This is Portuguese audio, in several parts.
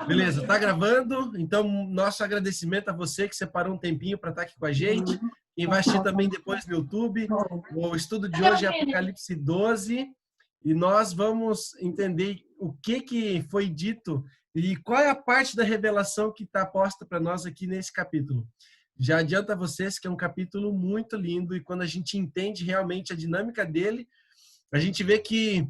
Beleza, tá gravando? Então, nosso agradecimento a você que separou um tempinho para estar aqui com a gente. Quem vai assistir também depois no YouTube. O estudo de hoje é Apocalipse 12 e nós vamos entender o que foi dito e qual é a parte da revelação que está posta para nós aqui nesse capítulo. Já adianto a vocês que é um capítulo muito lindo e quando a gente entende realmente a dinâmica dele, a gente vê que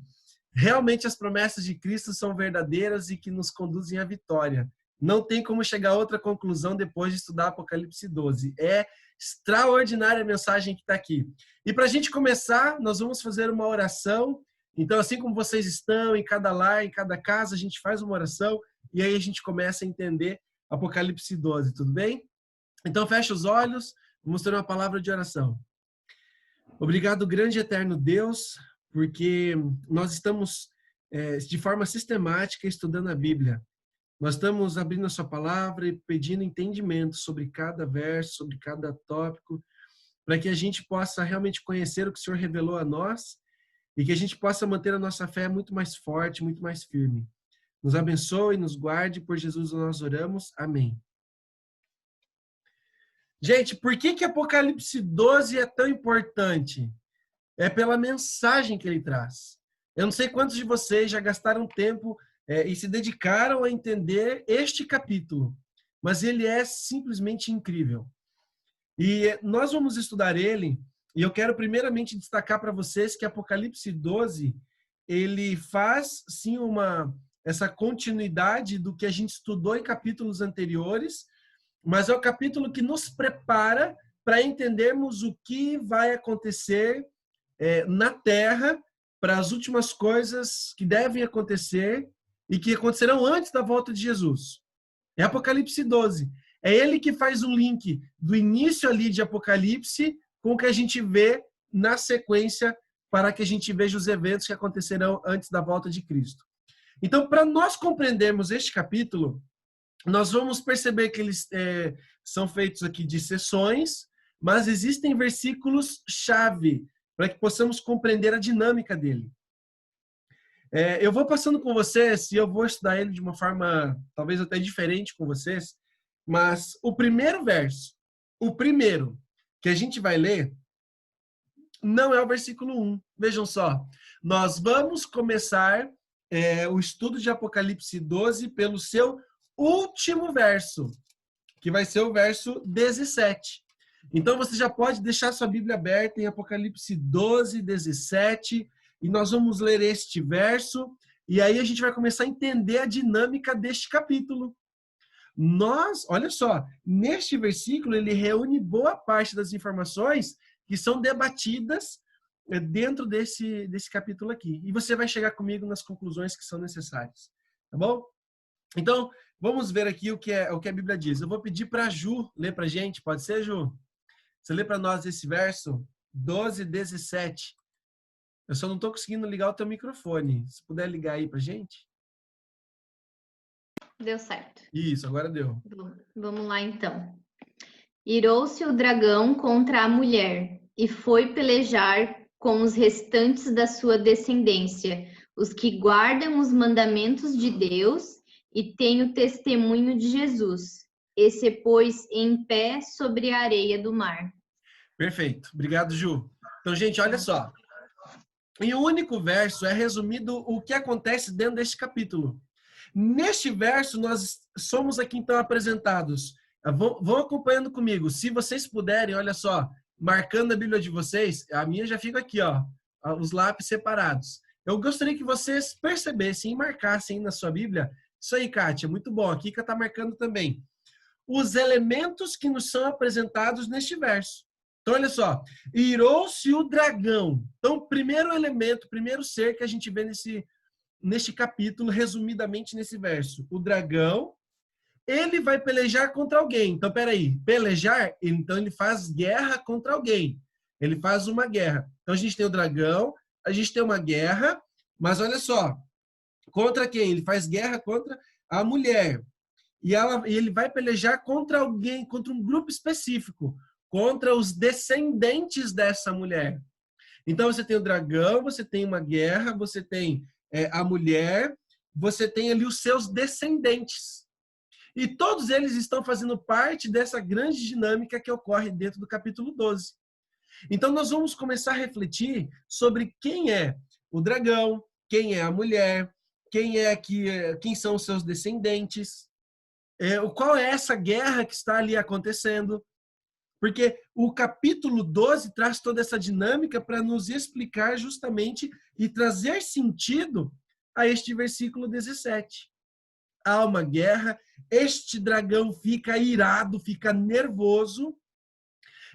realmente as promessas de Cristo são verdadeiras e que nos conduzem à vitória. Não tem como chegar a outra conclusão depois de estudar Apocalipse 12. É extraordinária a mensagem que está aqui. E para a gente começar, nós vamos fazer uma oração. Então, assim como vocês estão, em cada lar, em cada casa, a gente faz uma oração e aí a gente começa a entender Apocalipse 12, tudo bem? Então, fecha os olhos, vamos ter uma palavra de oração. Obrigado, grande e eterno Deus, porque nós estamos de forma sistemática estudando a Bíblia. Nós estamos abrindo a sua palavra e pedindo entendimento sobre cada verso, sobre cada tópico, para que a gente possa realmente conhecer o que o Senhor revelou a nós e que a gente possa manter a nossa fé muito mais forte, muito mais firme. Nos abençoe, nos guarde, por Jesus nós oramos. Amém. Gente, por que Apocalipse 12 é tão importante? É pela mensagem que ele traz. Eu não sei quantos de vocês já gastaram tempo e se dedicaram a entender este capítulo, mas ele é simplesmente incrível. E nós vamos estudar ele, e eu quero primeiramente destacar para vocês que Apocalipse 12, ele faz sim essa continuidade do que a gente estudou em capítulos anteriores, mas é o capítulo que nos prepara para entendermos o que vai acontecer na Terra para as últimas coisas que devem acontecer e que acontecerão antes da volta de Jesus. É Apocalipse 12. É ele que faz um link do início ali de Apocalipse com o que a gente vê na sequência para que a gente veja os eventos que acontecerão antes da volta de Cristo. Então, para nós compreendermos este capítulo, nós vamos perceber que eles são feitos aqui de sessões, mas existem versículos-chave para que possamos compreender a dinâmica dele. Eu vou passando com vocês e eu vou estudar ele de uma forma talvez até diferente com vocês, mas o primeiro verso, o primeiro que a gente vai ler, não é o versículo 1. Vejam só, nós vamos começar o estudo de Apocalipse 12 pelo seu último verso, que vai ser o verso 17. Então, você já pode deixar sua Bíblia aberta em Apocalipse 12, 17, e nós vamos ler este verso, e aí a gente vai começar a entender a dinâmica deste capítulo. Olha só, neste versículo, ele reúne boa parte das informações que são debatidas dentro desse capítulo aqui. E você vai chegar comigo nas conclusões que são necessárias, tá bom? Então, vamos ver aqui o que a Bíblia diz. Eu vou pedir para a Ju ler para a gente, pode ser, Ju? Você lê para nós esse verso 12, 17. Eu só não estou conseguindo ligar o teu microfone. Se puder ligar aí para a gente. Deu certo. Isso, agora deu. Vamos lá, então. Irou-se o dragão contra a mulher e foi pelejar com os restantes da sua descendência, os que guardam os mandamentos de Deus e têm o testemunho de Jesus. E se pôs em pé sobre a areia do mar. Perfeito. Obrigado, Ju. Então, gente, olha só. Em um único verso é resumido o que acontece dentro deste capítulo. Neste verso, nós somos aqui, então, apresentados. Vão acompanhando comigo. Se vocês puderem, olha só, marcando a Bíblia de vocês, a minha já fica aqui, ó, os lápis separados. Eu gostaria que vocês percebessem e marcassem na sua Bíblia. Isso aí, Kátia, muito bom. A Kika está marcando também. Os elementos que nos são apresentados neste verso. Então, olha só. Irou-se o dragão. Então, primeiro elemento, primeiro ser que a gente vê neste capítulo, resumidamente nesse verso. O dragão, ele vai pelejar contra alguém. Então, peraí. Pelejar, então ele faz guerra contra alguém. Ele faz uma guerra. Então, a gente tem o dragão, a gente tem uma guerra, mas olha só. Contra quem? Ele faz guerra contra a mulher. E ele vai pelejar contra alguém, contra um grupo específico, contra os descendentes dessa mulher. Então, você tem o dragão, você tem uma guerra, você tem a mulher, você tem ali os seus descendentes. E todos eles estão fazendo parte dessa grande dinâmica que ocorre dentro do capítulo 12. Então, nós vamos começar a refletir sobre quem é o dragão, quem é a mulher, quem são os seus descendentes, qual é essa guerra que está ali acontecendo. Porque o capítulo 12 traz toda essa dinâmica para nos explicar justamente e trazer sentido a este versículo 17. Há uma guerra, este dragão fica irado, fica nervoso,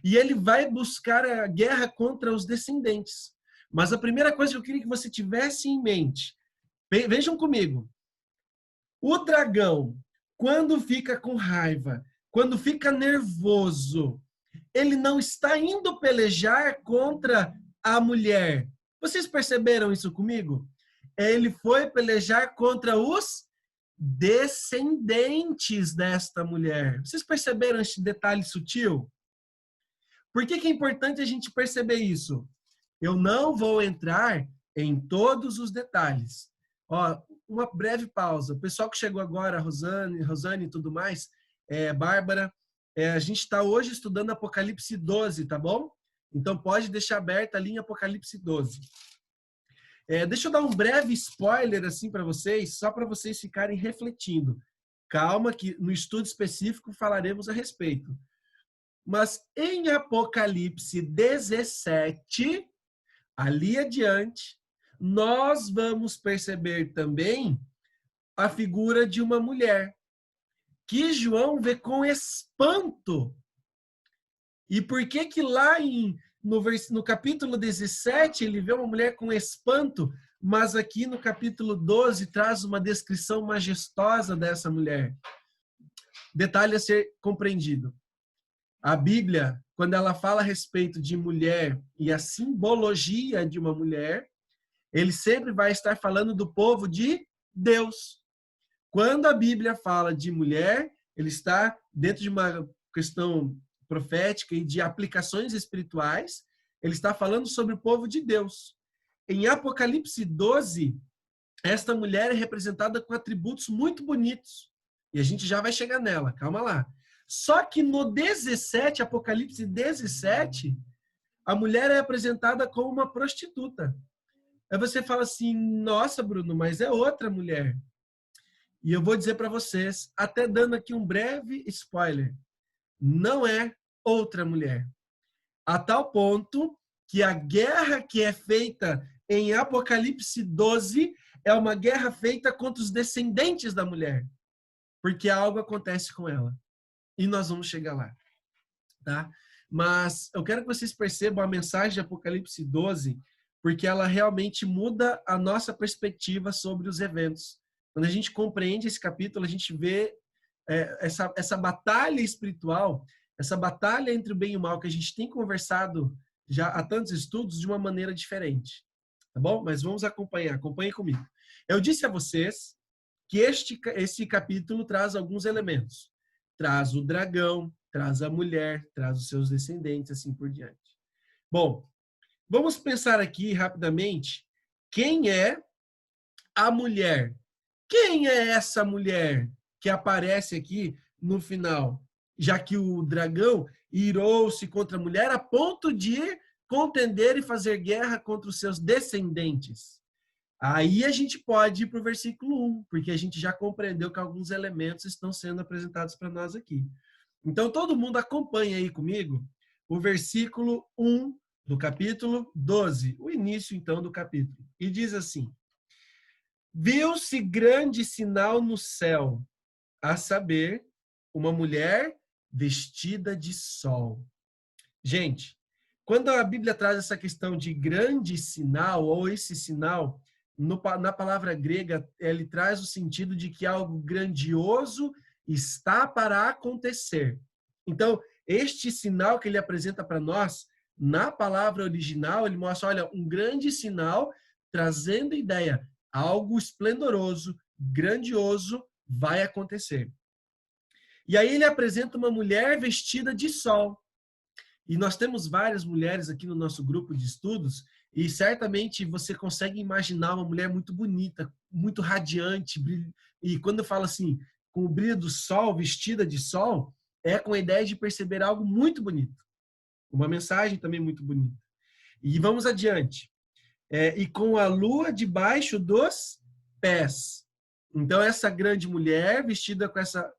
e ele vai buscar a guerra contra os descendentes. Mas a primeira coisa que eu queria que você tivesse em mente, vejam comigo, o dragão, quando fica com raiva, quando fica nervoso, ele não está indo pelejar contra a mulher. Vocês perceberam isso comigo? Ele foi pelejar contra os descendentes desta mulher. Vocês perceberam esse detalhe sutil? Por que é importante a gente perceber isso? Eu não vou entrar em todos os detalhes. Ó, uma breve pausa. O pessoal que chegou agora, Rosane e tudo mais, Bárbara, a gente está hoje estudando Apocalipse 12, tá bom? Então pode deixar aberta ali em Apocalipse 12. Deixa eu dar um breve spoiler assim para vocês, só para vocês ficarem refletindo. Calma que no estudo específico falaremos a respeito. Mas em Apocalipse 17, ali adiante, nós vamos perceber também a figura de uma mulher que João vê com espanto. E por que que lá no capítulo 17 ele vê uma mulher com espanto, mas aqui no capítulo 12 traz uma descrição majestosa dessa mulher? Detalhe a ser compreendido. A Bíblia, quando ela fala a respeito de mulher e a simbologia de uma mulher, ele sempre vai estar falando do povo de Deus. Quando a Bíblia fala de mulher, ele está dentro de uma questão profética e de aplicações espirituais, ele está falando sobre o povo de Deus. Em Apocalipse 12, esta mulher é representada com atributos muito bonitos. E a gente já vai chegar nela, calma lá. Só que no 17, Apocalipse 17, a mulher é apresentada como uma prostituta. Aí você fala assim, nossa, Bruno, mas é outra mulher. E eu vou dizer para vocês, até dando aqui um breve spoiler, não é outra mulher. A tal ponto que a guerra que é feita em Apocalipse 12 é uma guerra feita contra os descendentes da mulher. Porque algo acontece com ela. E nós vamos chegar lá, tá? Mas eu quero que vocês percebam a mensagem de Apocalipse 12, porque ela realmente muda a nossa perspectiva sobre os eventos. Quando a gente compreende esse capítulo, a gente vê essa batalha espiritual, essa batalha entre o bem e o mal que a gente tem conversado já há tantos estudos de uma maneira diferente, tá bom? Mas vamos acompanhem comigo. Eu disse a vocês que esse capítulo traz alguns elementos. Traz o dragão, traz a mulher, traz os seus descendentes, assim por diante. Bom, vamos pensar aqui rapidamente quem é a mulher. Quem é essa mulher que aparece aqui no final? Já que o dragão irou-se contra a mulher a ponto de contender e fazer guerra contra os seus descendentes. Aí a gente pode ir para o versículo 1, porque a gente já compreendeu que alguns elementos estão sendo apresentados para nós aqui. Então, todo mundo acompanha aí comigo o versículo 1 do capítulo 12, o início, então, do capítulo. E diz assim, viu-se grande sinal no céu, a saber, uma mulher vestida de sol. Gente, quando a Bíblia traz essa questão de grande sinal, ou esse sinal, na palavra grega, ele traz o sentido de que algo grandioso está para acontecer. Então, este sinal que ele apresenta para nós, na palavra original, ele mostra, olha, um grande sinal trazendo a ideia, algo esplendoroso, grandioso vai acontecer. E aí ele apresenta uma mulher vestida de sol. E nós temos várias mulheres aqui no nosso grupo de estudos, e certamente você consegue imaginar uma mulher muito bonita, muito radiante. E quando eu falo assim, com o brilho do sol, vestida de sol, é com a ideia de perceber algo muito bonito. Uma mensagem também muito bonita. E vamos adiante. E com a lua debaixo dos pés. Então, essa grande mulher vestida com essa...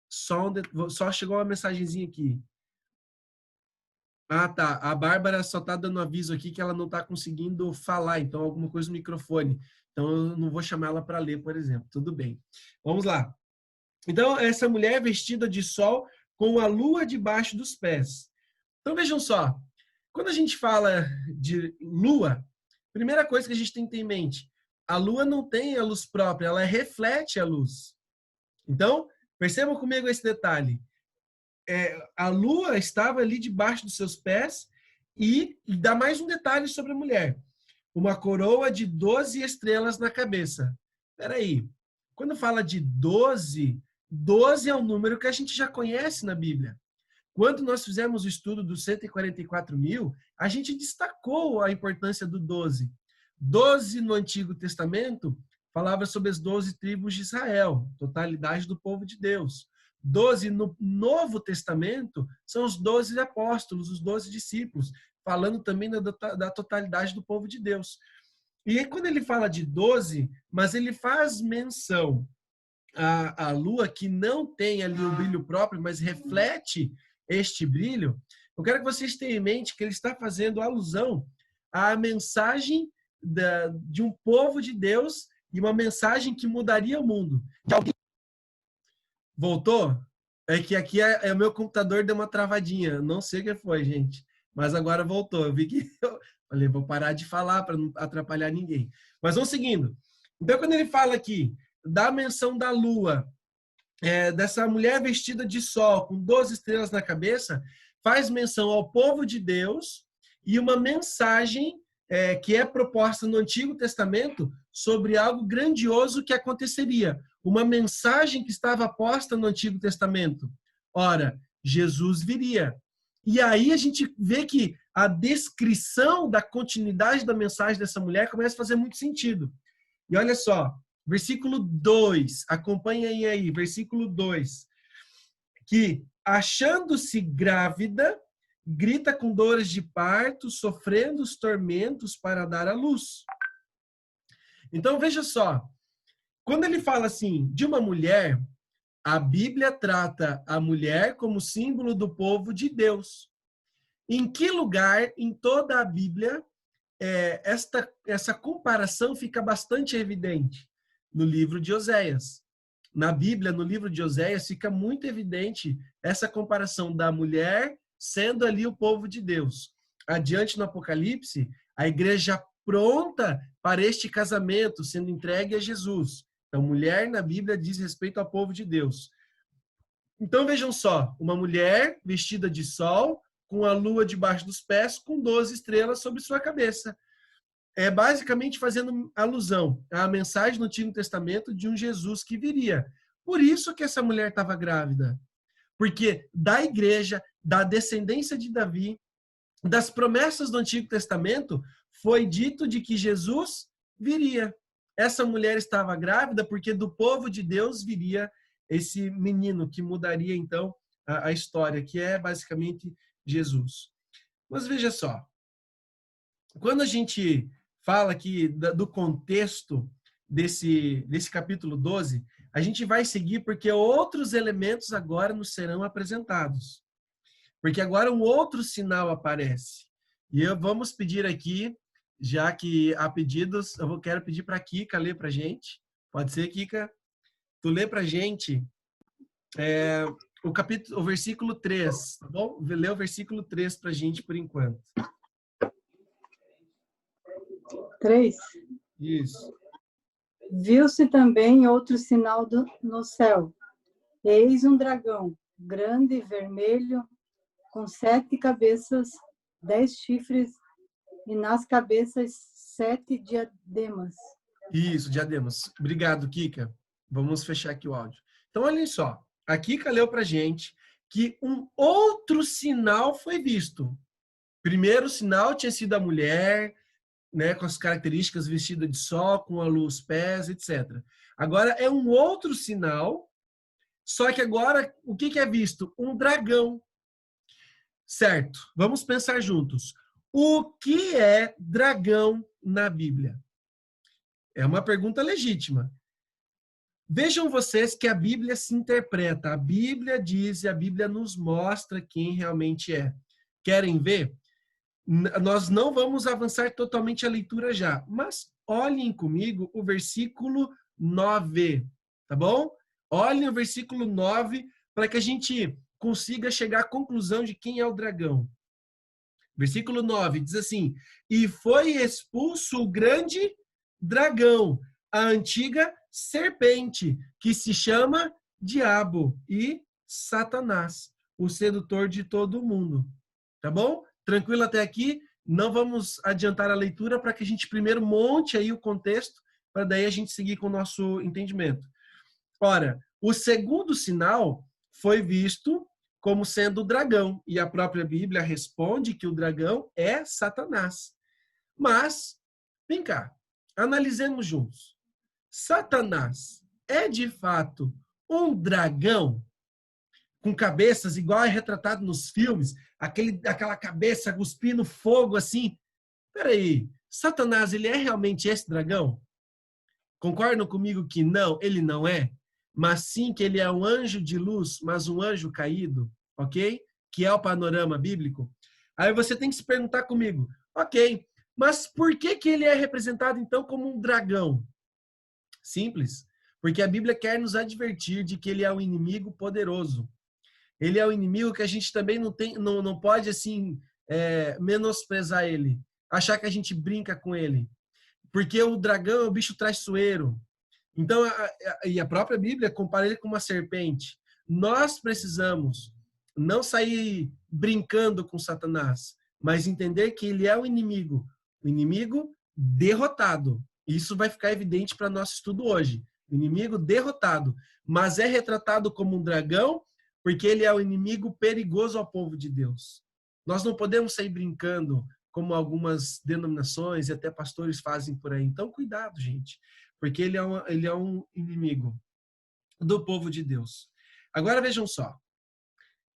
Só chegou uma mensagenzinha aqui. Ah, tá. A Bárbara só tá dando aviso aqui que ela não tá conseguindo falar, então alguma coisa no microfone. Então eu não vou chamar ela para ler, por exemplo. Tudo bem. Vamos lá. Então, essa mulher vestida de sol com a lua debaixo dos pés. Então vejam só. Quando a gente fala de lua, primeira coisa que a gente tem que ter em mente, a lua não tem a luz própria, ela reflete a luz. Então, percebam comigo esse detalhe. A lua estava ali debaixo dos seus pés e dá mais um detalhe sobre a mulher. Uma coroa de 12 estrelas na cabeça. Espera aí. Quando fala de 12, 12 é um número que a gente já conhece na Bíblia. Quando nós fizemos o estudo dos 144.000, a gente destacou a importância do 12. 12 no Antigo Testamento falava sobre as 12 tribos de Israel, totalidade do povo de Deus. 12 no Novo Testamento são os 12 apóstolos, os 12 discípulos, falando também da totalidade do povo de Deus. E aí, quando ele fala de 12, mas ele faz menção à lua que não tem ali o brilho próprio, mas reflete este brilho, eu quero que vocês tenham em mente que ele está fazendo alusão à mensagem de um povo de Deus e uma mensagem que mudaria o mundo. Voltou? É que aqui o meu computador deu uma travadinha. Não sei o que foi, gente. Mas agora voltou. Eu vi que eu falei, vou parar de falar para não atrapalhar ninguém. Mas vamos seguindo. Então, quando ele fala aqui da menção da lua, dessa mulher vestida de sol, com 12 estrelas na cabeça, faz menção ao povo de Deus e uma mensagem que é proposta no Antigo Testamento sobre algo grandioso que aconteceria. Uma mensagem que estava posta no Antigo Testamento. Ora, Jesus viria. E aí a gente vê que a descrição da continuidade da mensagem dessa mulher começa a fazer muito sentido. E olha só, versículo 2, acompanhem aí, versículo 2, que achando-se grávida, grita com dores de parto, sofrendo os tormentos para dar à luz. Então veja só, quando ele fala assim de uma mulher, a Bíblia trata a mulher como símbolo do povo de Deus. Em que lugar em toda a Bíblia essa comparação fica bastante evidente? No livro de Oséias. Na Bíblia, no livro de Oséias, fica muito evidente essa comparação da mulher sendo ali o povo de Deus. Adiante no Apocalipse, a igreja pronta para este casamento, sendo entregue a Jesus. Então, mulher na Bíblia diz respeito ao povo de Deus. Então, vejam só, uma mulher vestida de sol, com a lua debaixo dos pés, com 12 estrelas sobre sua cabeça. Basicamente fazendo alusão à mensagem no Antigo Testamento de um Jesus que viria. Por isso que essa mulher estava grávida. Porque da igreja, da descendência de Davi, das promessas do Antigo Testamento, foi dito de que Jesus viria. Essa mulher estava grávida porque do povo de Deus viria esse menino que mudaria, então, a história, que é basicamente Jesus. Mas veja só, quando a gente fala aqui do contexto desse capítulo 12, a gente vai seguir porque outros elementos agora nos serão apresentados. Porque agora um outro sinal aparece. E vamos pedir aqui, já que há pedidos, quero pedir para a Kika ler para a gente. Pode ser, Kika? Tu lê para a gente o versículo 3, tá bom? Lê o versículo 3 para a gente por enquanto. 3. Isso. Viu-se também outro sinal no céu. Eis um dragão, grande e vermelho, com 7 cabeças, 10 chifres, e nas cabeças 7 diademas. Isso, diademas. Obrigado, Kika. Vamos fechar aqui o áudio. Então, olhem só. A Kika leu para gente que um outro sinal foi visto. Primeiro sinal tinha sido a mulher, né, com as características vestida de sol, com a luz pés, etc. Agora é um outro sinal, só que agora o que é visto? Um dragão. Certo, vamos pensar juntos. O que é dragão na Bíblia? É uma pergunta legítima. Vejam vocês que a Bíblia se interpreta, a Bíblia diz e a Bíblia nos mostra quem realmente é. Querem ver? Nós não vamos avançar totalmente a leitura já, mas olhem comigo o versículo 9, tá bom? Olhem o versículo 9 para que a gente consiga chegar à conclusão de quem é o dragão. Versículo 9 diz assim: e foi expulso o grande dragão, a antiga serpente, que se chama Diabo e Satanás, o sedutor de todo mundo. Tá bom? Tranquilo até aqui? Não vamos adiantar a leitura para que a gente primeiro monte aí o contexto, para daí a gente seguir com o nosso entendimento. Ora, o segundo sinal foi visto como sendo o dragão, e a própria Bíblia responde que o dragão é Satanás. Mas, vem cá, analisemos juntos. Satanás é de fato um dragão com cabeças igual é retratado nos filmes, aquela cabeça cuspindo fogo assim? Peraí, Satanás, ele é realmente esse dragão? Concordam comigo que não, ele não é? Mas sim que ele é um anjo de luz, mas um anjo caído, ok? Que é o panorama bíblico. Aí você tem que se perguntar comigo, ok, mas por que ele é representado então como um dragão? Simples, porque a Bíblia quer nos advertir de que ele é um inimigo poderoso. Ele é um inimigo que a gente também não pode assim menosprezar ele, achar que a gente brinca com ele, porque o dragão é o bicho traiçoeiro. Então, e a própria Bíblia compara ele com uma serpente. Nós precisamos não sair brincando com Satanás, mas entender que ele é o inimigo derrotado. Isso vai ficar evidente para nosso estudo hoje. O inimigo derrotado, mas é retratado como um dragão porque ele é o inimigo perigoso ao povo de Deus. Nós não podemos sair brincando como algumas denominações e até pastores fazem por aí. Então, cuidado, gente, porque ele é um inimigo do povo de Deus. Agora, vejam só.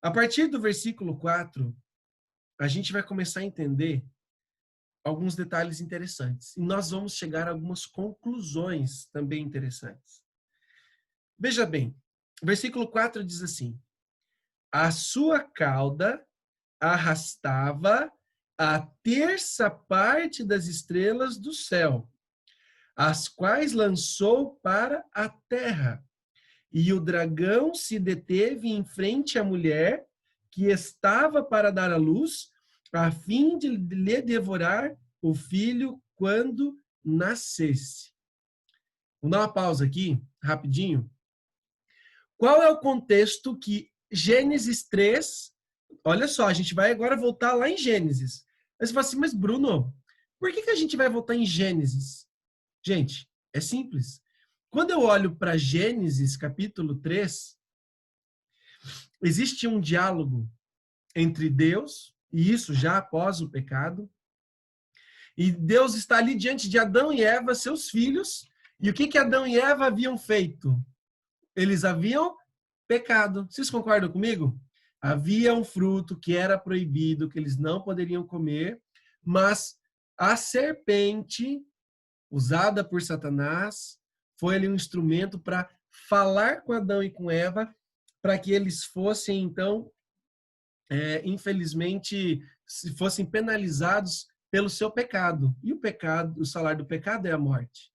A partir do versículo 4, a gente vai começar a entender alguns detalhes interessantes. E nós vamos chegar a algumas conclusões também interessantes. Veja bem, o versículo 4 diz assim: a sua cauda arrastava a terça parte das estrelas do céu, as quais lançou para a terra. E o dragão se deteve em frente à mulher que estava para dar à luz, a fim de lhe devorar o filho quando nascesse. Vou dar uma pausa aqui, rapidinho. Qual é o contexto que Gênesis 3... Olha só, a gente vai agora voltar lá em Gênesis. Aí você fala assim, mas Bruno, por que a gente vai voltar em Gênesis? Gente, é simples. Quando eu olho para Gênesis, capítulo 3, existe um diálogo entre Deus, e isso já após o pecado, e Deus está ali diante de Adão e Eva, seus filhos, e o que Adão e Eva haviam feito? Eles haviam pecado. Vocês concordam comigo? Havia um fruto que era proibido, que eles não poderiam comer, mas a serpente, usada por Satanás, foi ali um instrumento para falar com Adão e com Eva, para que eles fossem, então, infelizmente, fossem penalizados pelo seu pecado. E o pecado, o salário do pecado é a morte.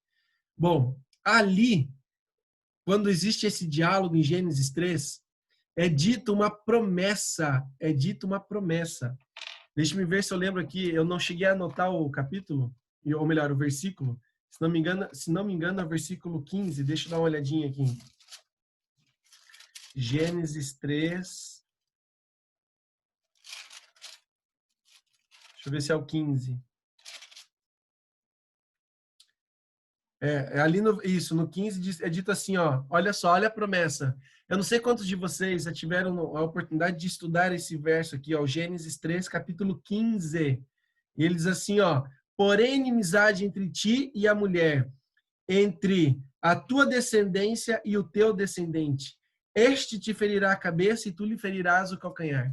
Bom, ali, quando existe esse diálogo em Gênesis 3, é dita uma promessa. Deixa-me ver se eu lembro aqui, eu não cheguei a anotar o capítulo, ou melhor, o versículo. Se não me engano, é o versículo 15. Deixa eu dar uma olhadinha aqui. Gênesis 3. Deixa eu ver se é o 15. Ali no 15 é dito assim, ó, olha só, olha a promessa. Eu não sei quantos de vocês já tiveram a oportunidade de estudar esse verso aqui, ó, Gênesis 3, capítulo 15. E ele diz assim, ó, porém inimizade entre ti e a mulher, entre a tua descendência e o teu descendente. Este te ferirá a cabeça e tu lhe ferirás o calcanhar.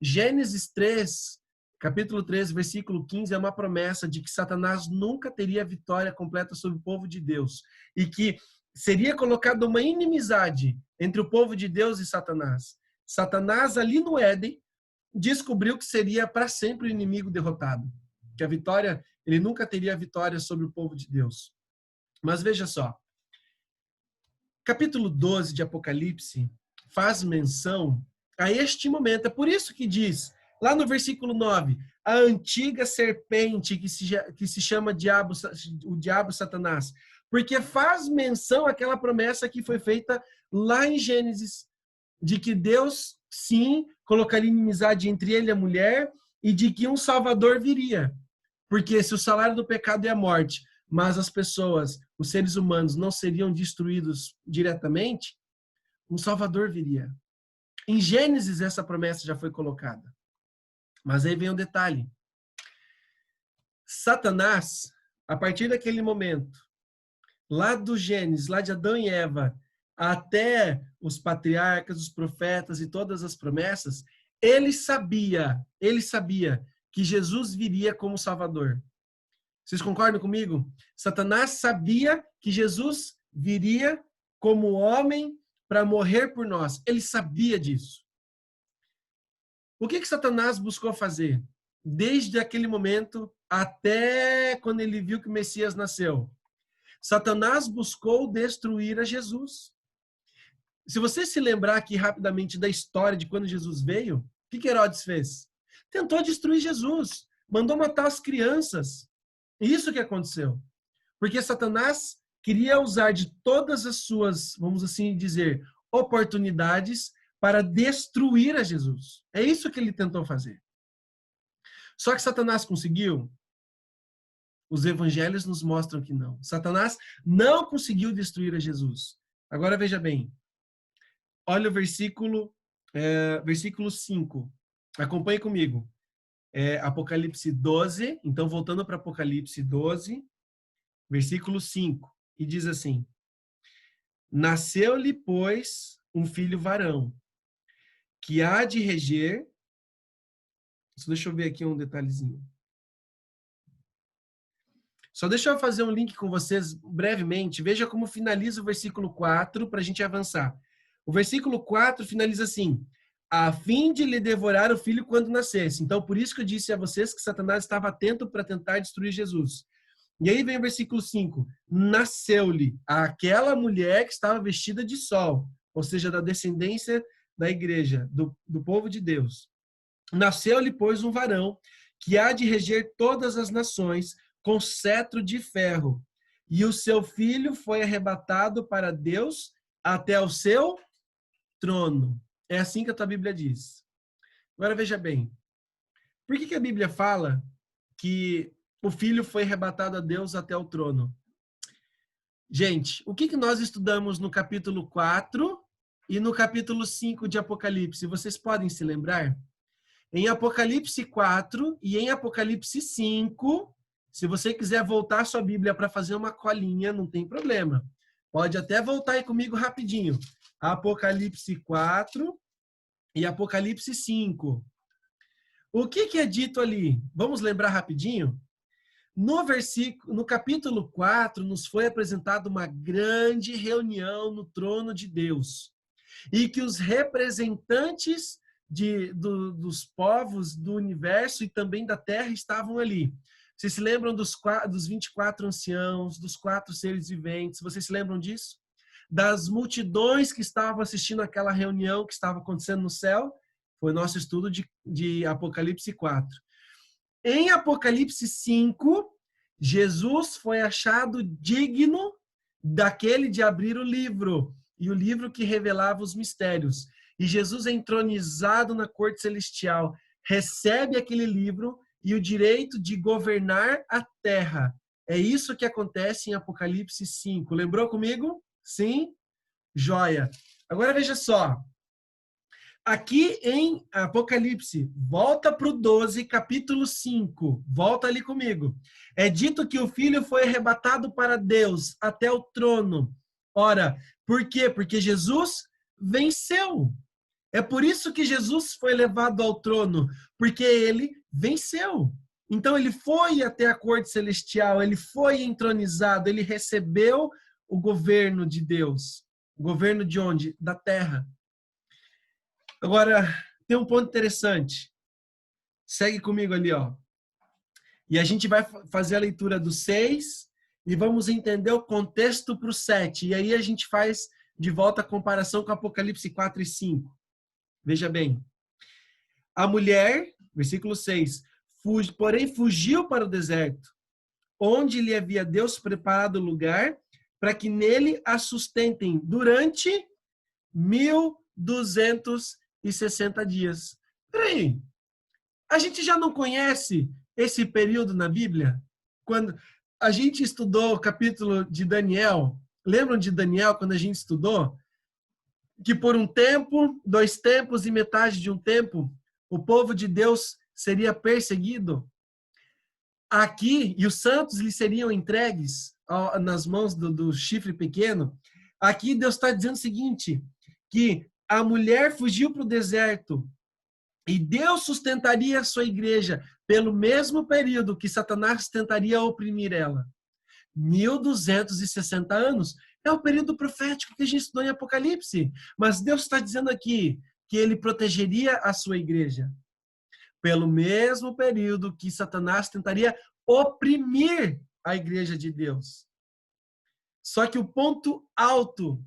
Gênesis 3, capítulo 3, versículo 15, é uma promessa de que Satanás nunca teria vitória completa sobre o povo de Deus e que seria colocada uma inimizade entre o povo de Deus e Satanás. Satanás, ali no Éden, descobriu que seria para sempre o inimigo derrotado. Que a vitória, ele nunca teria vitória sobre o povo de Deus. Mas veja só, capítulo 12 de Apocalipse faz menção a este momento. É por isso que diz, lá no versículo 9, a antiga serpente que se chama o diabo Satanás. Porque faz menção àquela promessa que foi feita lá em Gênesis, de que Deus, sim, colocaria inimizade entre ele e a mulher e de que um Salvador viria. Porque se o salário do pecado é a morte, mas as pessoas, os seres humanos, não seriam destruídos diretamente, um Salvador viria. Em Gênesis, essa promessa já foi colocada. Mas aí vem um detalhe. Satanás, a partir daquele momento, lá do Gênesis, lá de Adão e Eva, até os patriarcas, os profetas e todas as promessas, ele sabia que Jesus viria como Salvador. Vocês concordam comigo? Satanás sabia que Jesus viria como homem para morrer por nós. Ele sabia disso. O que Satanás buscou fazer? Desde aquele momento até quando ele viu que o Messias nasceu. Satanás buscou destruir a Jesus. Se você se lembrar aqui rapidamente da história de quando Jesus veio, o que Herodes fez? Tentou destruir Jesus. Mandou matar as crianças. Isso que aconteceu. Porque Satanás queria usar de todas as suas, vamos assim dizer, oportunidades para destruir a Jesus. É isso que ele tentou fazer. Só que Satanás conseguiu? Os evangelhos nos mostram que não. Satanás não conseguiu destruir a Jesus. Agora veja bem. Olha o versículo 5. Acompanhe comigo. Apocalipse 12. Então, voltando para Apocalipse 12, versículo 5. E diz assim: Nasceu-lhe, pois, um filho varão, que há de reger... Só deixa eu ver aqui um detalhezinho. Só deixa eu fazer um link com vocês brevemente. Veja como finaliza o versículo 4 para a gente avançar. O versículo 4 finaliza assim: a fim de lhe devorar o filho quando nascesse. Então, por isso que eu disse a vocês que Satanás estava atento para tentar destruir Jesus. E aí vem o versículo 5. Nasceu-lhe aquela mulher que estava vestida de sol, ou seja, da descendência da igreja, do povo de Deus. Nasceu-lhe, pois, um varão que há de reger todas as nações com cetro de ferro. E o seu filho foi arrebatado para Deus até o seu trono. É assim que a tua Bíblia diz. Agora veja bem. Por que a Bíblia fala que o filho foi arrebatado a Deus até o trono? Gente, o que nós estudamos no capítulo 4 e no capítulo 5 de Apocalipse? Vocês podem se lembrar? Em Apocalipse 4 e em Apocalipse 5, se você quiser voltar a sua Bíblia para fazer uma colinha, não tem problema. Pode até voltar aí comigo rapidinho. Apocalipse 4 e Apocalipse 5. O que é dito ali? Vamos lembrar rapidinho? No capítulo 4, nos foi apresentada uma grande reunião no trono de Deus. E que os representantes dos povos do universo e também da terra estavam ali. Vocês se lembram dos 24 anciãos, dos 4 seres viventes? Vocês se lembram disso? Das multidões que estavam assistindo aquela reunião que estava acontecendo no céu? Foi o nosso estudo de Apocalipse 4. Em Apocalipse 5, Jesus foi achado digno daquele de abrir o livro, e o livro que revelava os mistérios. E Jesus é entronizado na corte celestial, recebe aquele livro e o direito de governar a terra. É isso que acontece em Apocalipse 5. Lembrou comigo? Sim? Joia. Agora veja só. Aqui em Apocalipse, volta para o 12, capítulo 5. Volta ali comigo. É dito que o filho foi arrebatado para Deus, até o trono. Ora, por quê? Porque Jesus venceu. É por isso que Jesus foi levado ao trono, porque ele venceu. Então ele foi até a corte celestial, ele foi entronizado, ele recebeu o governo de Deus. O governo de onde? Da terra. Agora, tem um ponto interessante. Segue comigo ali, ó. E a gente vai fazer a leitura do 6 e vamos entender o contexto para o 7. E aí a gente faz de volta a comparação com Apocalipse 4 e 5. Veja bem. A mulher, versículo 6, porém fugiu para o deserto, onde lhe havia Deus preparado lugar para que nele a sustentem durante 1260 dias. Peraí, a gente já não conhece esse período na Bíblia? Quando a gente estudou o capítulo de Daniel, lembram de Daniel quando a gente estudou? Que por um tempo, 2 tempos e metade de um tempo, o povo de Deus seria perseguido. Aqui, e os santos lhe seriam entregues nas mãos do chifre pequeno. Aqui Deus está dizendo o seguinte, que a mulher fugiu para o deserto e Deus sustentaria a sua igreja pelo mesmo período que Satanás tentaria oprimir ela. 1260 anos. É o período profético que a gente estudou em Apocalipse. Mas Deus está dizendo aqui que ele protegeria a sua igreja pelo mesmo período que Satanás tentaria oprimir a igreja de Deus. Só que o ponto alto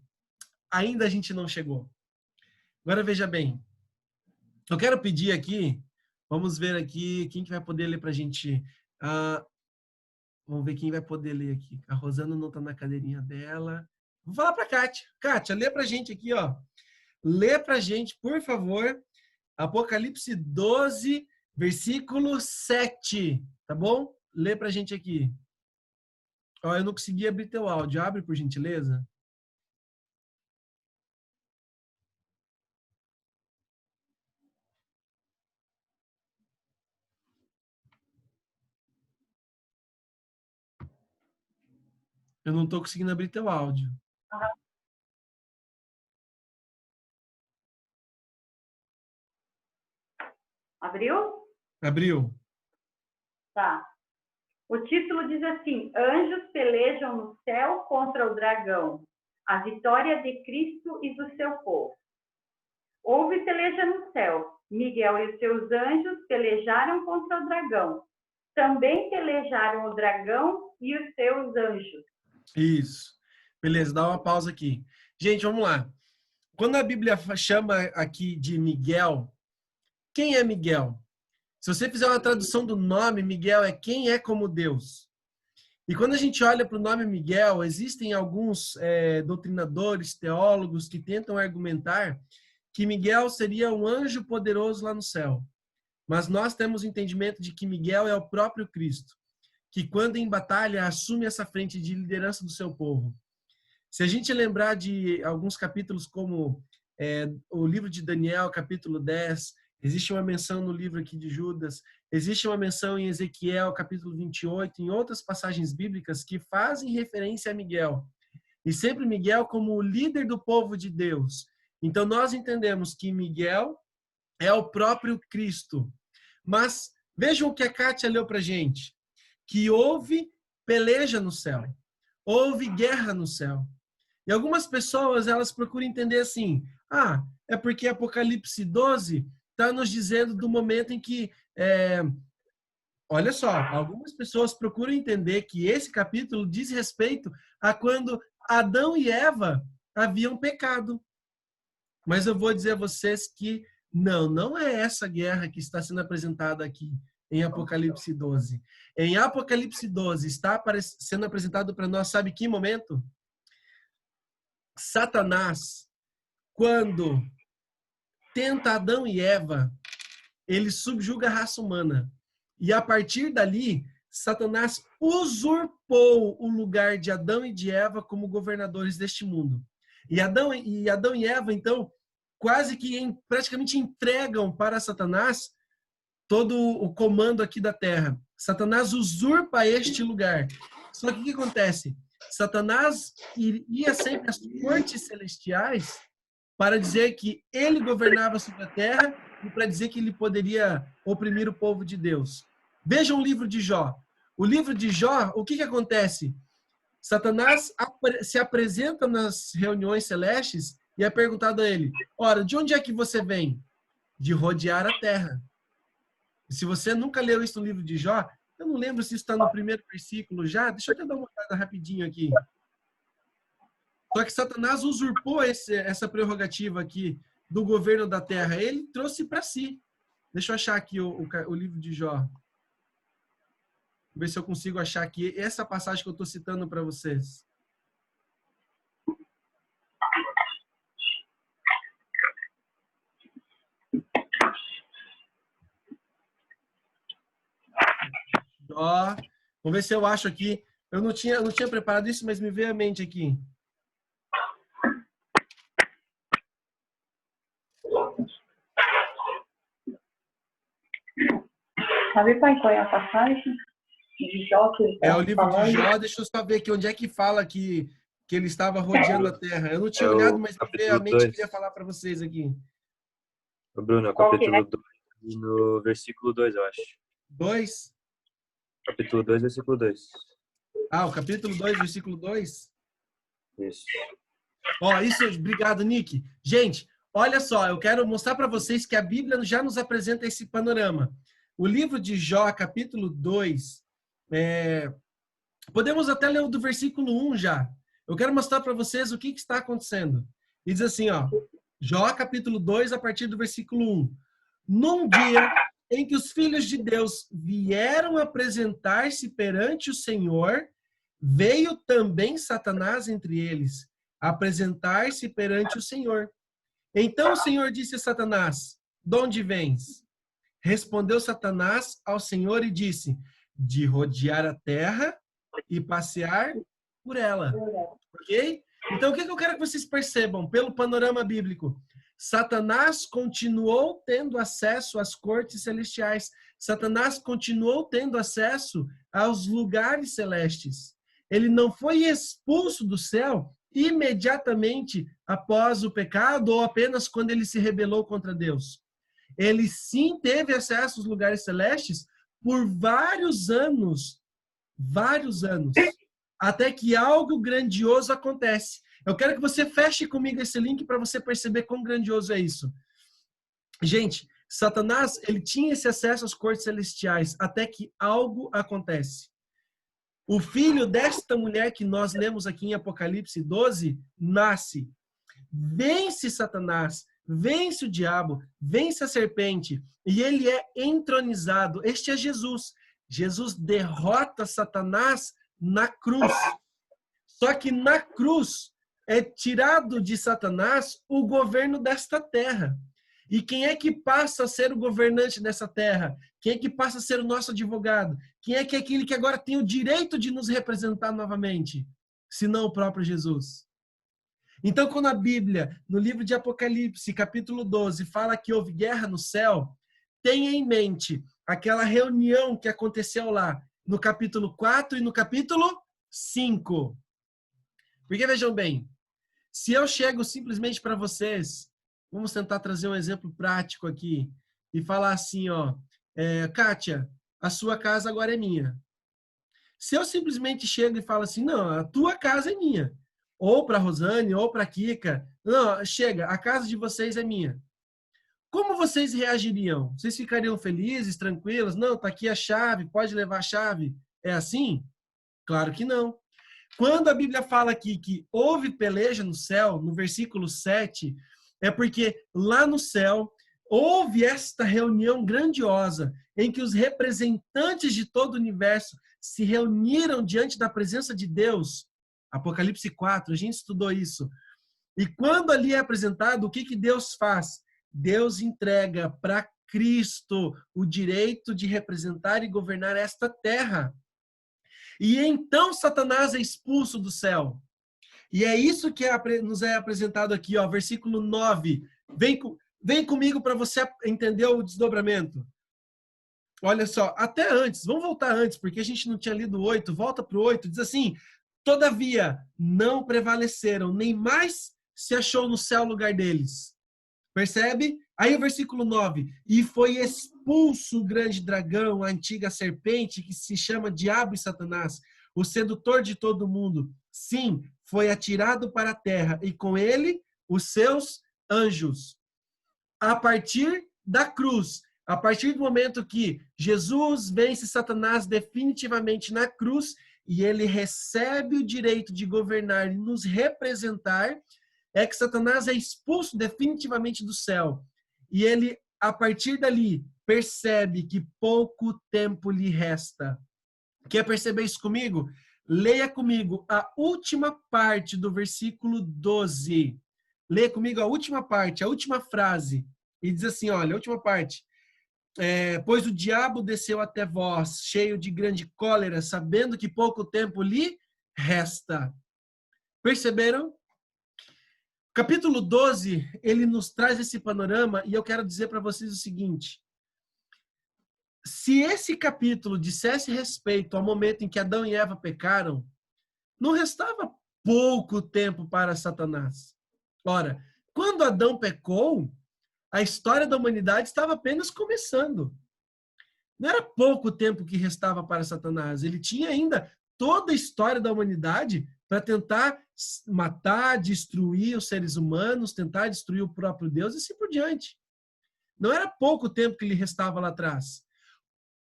ainda a gente não chegou. Agora veja bem. Eu quero pedir aqui, vamos ver aqui, quem que vai poder ler para a gente? Vamos ver quem vai poder ler aqui. A Rosana não está na cadeirinha dela. Vou falar para a Kátia. Kátia, lê para a gente aqui, ó. Lê para a gente, por favor, Apocalipse 12, versículo 7. Tá bom? Lê para a gente aqui. Ó, eu não consegui abrir teu áudio. Abre, por gentileza. Eu não estou conseguindo abrir teu áudio. Abriu? Abriu. Tá. O título diz assim: Anjos pelejam no céu contra o dragão, a vitória de Cristo e do seu povo. Houve peleja no céu. Miguel e os seus anjos pelejaram contra o dragão. Também pelejaram o dragão e os seus anjos. Isso. Beleza, dá uma pausa aqui. Gente, vamos lá. Quando a Bíblia chama aqui de Miguel, quem é Miguel? Se você fizer uma tradução do nome, Miguel é quem é como Deus. E quando a gente olha para o nome Miguel, existem alguns doutrinadores, teólogos que tentam argumentar que Miguel seria um anjo poderoso lá no céu. Mas nós temos o entendimento de que Miguel é o próprio Cristo, que quando em batalha assume essa frente de liderança do seu povo. Se a gente lembrar de alguns capítulos como o livro de Daniel, capítulo 10, existe uma menção no livro aqui de Judas, existe uma menção em Ezequiel, capítulo 28, em outras passagens bíblicas que fazem referência a Miguel. E sempre Miguel como o líder do povo de Deus. Então nós entendemos que Miguel é o próprio Cristo. Mas vejam o que a Kátia leu pra gente. Que houve peleja no céu. Houve guerra no céu. E algumas pessoas, elas procuram entender assim, é porque Apocalipse 12 está nos dizendo do momento em que, olha só, algumas pessoas procuram entender que esse capítulo diz respeito a quando Adão e Eva haviam pecado. Mas eu vou dizer a vocês que não é essa guerra que está sendo apresentada aqui em Apocalipse 12. Em Apocalipse 12 está sendo apresentado para nós, sabe que momento? Satanás, quando tenta Adão e Eva, ele subjuga a raça humana. E a partir dali, Satanás usurpou o lugar de Adão e de Eva como governadores deste mundo. E Adão e Eva, então, quase que praticamente entregam para Satanás todo o comando aqui da terra. Satanás usurpa este lugar. Só que o que acontece? Satanás ia sempre às cortes celestiais para dizer que ele governava sobre a terra e para dizer que ele poderia oprimir o povo de Deus. Vejam o livro de Jó. O livro de Jó, o que acontece? Satanás se apresenta nas reuniões celestes e é perguntado a ele: ora, de onde é que você vem? De rodear a terra. E se você nunca leu isso no livro de Jó, eu não lembro se isso está no primeiro versículo já. Deixa eu até dar uma olhada rapidinho aqui. Só que Satanás usurpou essa prerrogativa aqui do governo da terra. Ele trouxe para si. Deixa eu achar aqui o livro de Jó. Vou ver se eu consigo achar aqui essa passagem que eu estou citando para vocês. Ó, vamos ver se eu acho aqui. Eu não tinha preparado isso, mas me veio à mente aqui. Sabe, pai, qual é a passagem? De Jó, é o livro de Jó. Deixa eu só ver aqui onde é que fala que ele estava rodeando a terra. Eu não tinha olhado, mas me veio à mente que eu queria falar para vocês aqui. Bruno, é o capítulo 2, no versículo 2, eu acho. 2? Capítulo 2, versículo 2. Ah, o capítulo 2, versículo 2? Isso. Ó, isso, obrigado, Nick. Gente, olha só, eu quero mostrar para vocês que a Bíblia já nos apresenta esse panorama. O livro de Jó, capítulo 2, podemos até ler o do versículo 1 já. Eu quero mostrar para vocês o que está acontecendo. E diz assim, ó, Jó, capítulo 2, a partir do versículo 1. Num dia em que os filhos de Deus vieram apresentar-se perante o Senhor, veio também Satanás entre eles, apresentar-se perante o Senhor. Então o Senhor disse a Satanás: de onde vens? Respondeu Satanás ao Senhor e disse: de rodear a terra e passear por ela. Ok? Então o que eu quero que vocês percebam pelo panorama bíblico? Satanás continuou tendo acesso às cortes celestiais. Satanás continuou tendo acesso aos lugares celestes. Ele não foi expulso do céu imediatamente após o pecado ou apenas quando ele se rebelou contra Deus. Ele sim teve acesso aos lugares celestes por vários anos, até que algo grandioso acontece. Eu quero que você feche comigo esse link para você perceber quão grandioso é isso. Gente, Satanás, ele tinha esse acesso às cortes celestiais até que algo acontece. O filho desta mulher que nós lemos aqui em Apocalipse 12 nasce. Vence Satanás, vence o diabo, vence a serpente e ele é entronizado. Este é Jesus. Jesus derrota Satanás na cruz. Só que na cruz é tirado de Satanás o governo desta terra. E quem é que passa a ser o governante dessa terra? Quem é que passa a ser o nosso advogado? Quem é aquele que agora tem o direito de nos representar novamente? Senão o próprio Jesus. Então, quando a Bíblia, no livro de Apocalipse, capítulo 12, fala que houve guerra no céu, tenha em mente aquela reunião que aconteceu lá, no capítulo 4 e no capítulo 5. Porque, vejam bem, se eu chego simplesmente para vocês, vamos tentar trazer um exemplo prático aqui, e falar assim, ó, Kátia, a sua casa agora é minha. Se eu simplesmente chego e falo assim, não, a tua casa é minha, ou para Rosane, ou para Kika, não, chega, a casa de vocês é minha. Como vocês reagiriam? Vocês ficariam felizes, tranquilos? Não, tá aqui a chave, pode levar a chave. É assim? Claro que não. Quando a Bíblia fala aqui que houve peleja no céu, no versículo 7, é porque lá no céu houve esta reunião grandiosa em que os representantes de todo o universo se reuniram diante da presença de Deus. Apocalipse 4, a gente estudou isso. E quando ali é apresentado, o que Deus faz? Deus entrega para Cristo o direito de representar e governar esta terra. E então Satanás é expulso do céu. E é isso que nos é apresentado aqui, ó, versículo 9. Vem comigo para você entender o desdobramento. Olha só, até antes, vamos voltar antes, porque a gente não tinha lido o 8, volta para o 8, diz assim: todavia, não prevaleceram, nem mais se achou no céu lugar deles. Percebe? Aí o versículo 9: e foi expulso o grande dragão, a antiga serpente, que se chama Diabo e Satanás, o sedutor de todo mundo. Sim, foi atirado para a terra, e com ele os seus anjos. A partir da cruz, a partir do momento que Jesus vence Satanás definitivamente na cruz, e ele recebe o direito de governar e nos representar, é que Satanás é expulso definitivamente do céu. E ele, a partir dali, percebe que pouco tempo lhe resta. Quer perceber isso comigo? Leia comigo a última parte do versículo 12. Leia comigo a última parte, a última frase. E diz assim, olha, a última parte. Pois o diabo desceu até vós, cheio de grande cólera, sabendo que pouco tempo lhe resta. Perceberam? Capítulo 12, ele nos traz esse panorama e eu quero dizer para vocês o seguinte. Se esse capítulo dissesse respeito ao momento em que Adão e Eva pecaram, não restava pouco tempo para Satanás. Ora, quando Adão pecou, a história da humanidade estava apenas começando. Não era pouco tempo que restava para Satanás. Ele tinha ainda toda a história da humanidade para tentar matar, destruir os seres humanos, tentar destruir o próprio Deus e assim por diante. Não era pouco tempo que lhe restava lá atrás.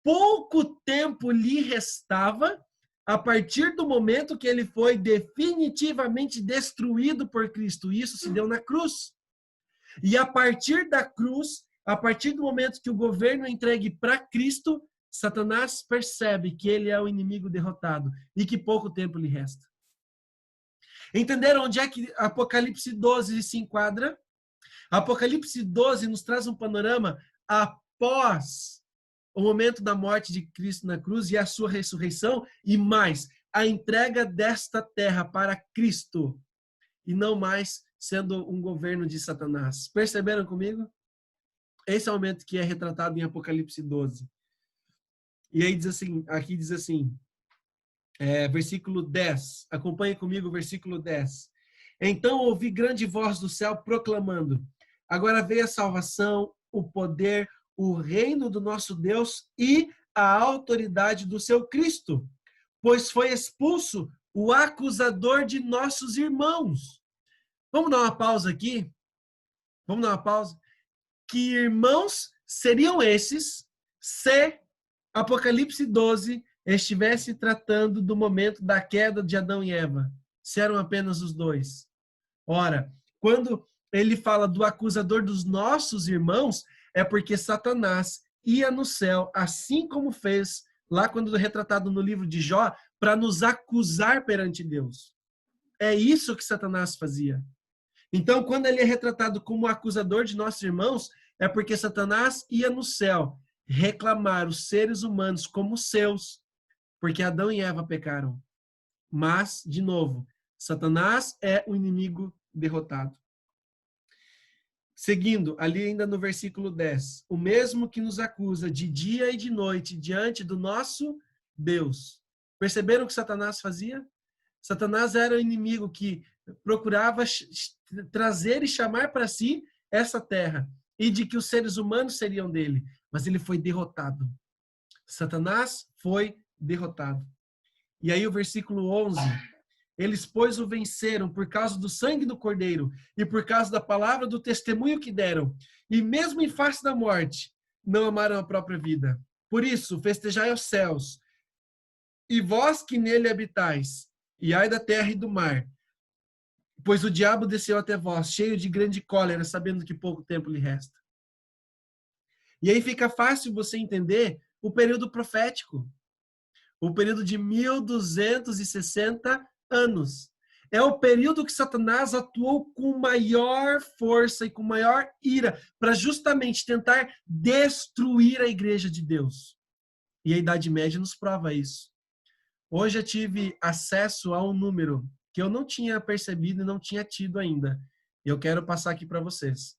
Pouco tempo lhe restava a partir do momento que ele foi definitivamente destruído por Cristo. Isso se deu na cruz. E a partir da cruz, a partir do momento que o governo é entregue para Cristo, Satanás percebe que ele é o inimigo derrotado e que pouco tempo lhe resta. Entenderam onde é que Apocalipse 12 se enquadra? Apocalipse 12 nos traz um panorama após o momento da morte de Cristo na cruz e a sua ressurreição, e mais, a entrega desta terra para Cristo, e não mais sendo um governo de Satanás. Perceberam comigo? Esse é o momento que é retratado em Apocalipse 12. E aí diz assim, aqui diz assim, versículo 10. Acompanhe comigo o versículo 10. Então ouvi grande voz do céu proclamando: agora veio a salvação, o poder, o reino do nosso Deus e a autoridade do seu Cristo, pois foi expulso o acusador de nossos irmãos. Vamos dar uma pausa aqui? Vamos dar uma pausa? Que irmãos seriam esses se Apocalipse 12 estivesse tratando do momento da queda de Adão e Eva? Se eram apenas os dois. Ora, quando ele fala do acusador dos nossos irmãos, é porque Satanás ia no céu, assim como fez lá quando retratado no livro de Jó, para nos acusar perante Deus. É isso que Satanás fazia. Então, quando ele é retratado como acusador de nossos irmãos, é porque Satanás ia no céu reclamar os seres humanos como seus, porque Adão e Eva pecaram. Mas, de novo, Satanás é o inimigo derrotado. Seguindo, ali ainda no versículo 10, o mesmo que nos acusa de dia e de noite diante do nosso Deus. Perceberam o que Satanás fazia? Satanás era o inimigo que procurava trazer e chamar para si essa terra e de que os seres humanos seriam dele, mas ele foi derrotado. Satanás foi derrotado. E aí o versículo 11, eles, pois, o venceram por causa do sangue do Cordeiro e por causa da palavra do testemunho que deram, e mesmo em face da morte, não amaram a própria vida. Por isso, festejai aos céus, e vós que nele habitais, e ai da terra e do mar, pois o diabo desceu até vós, cheio de grande cólera, sabendo que pouco tempo lhe resta. E aí fica fácil você entender o período profético, o período de 1260 anos. É o período que Satanás atuou com maior força e com maior ira para justamente tentar destruir a igreja de Deus. E a Idade Média nos prova isso. Hoje eu tive acesso a um número que eu não tinha percebido e não tinha tido ainda. Eu quero passar aqui para vocês.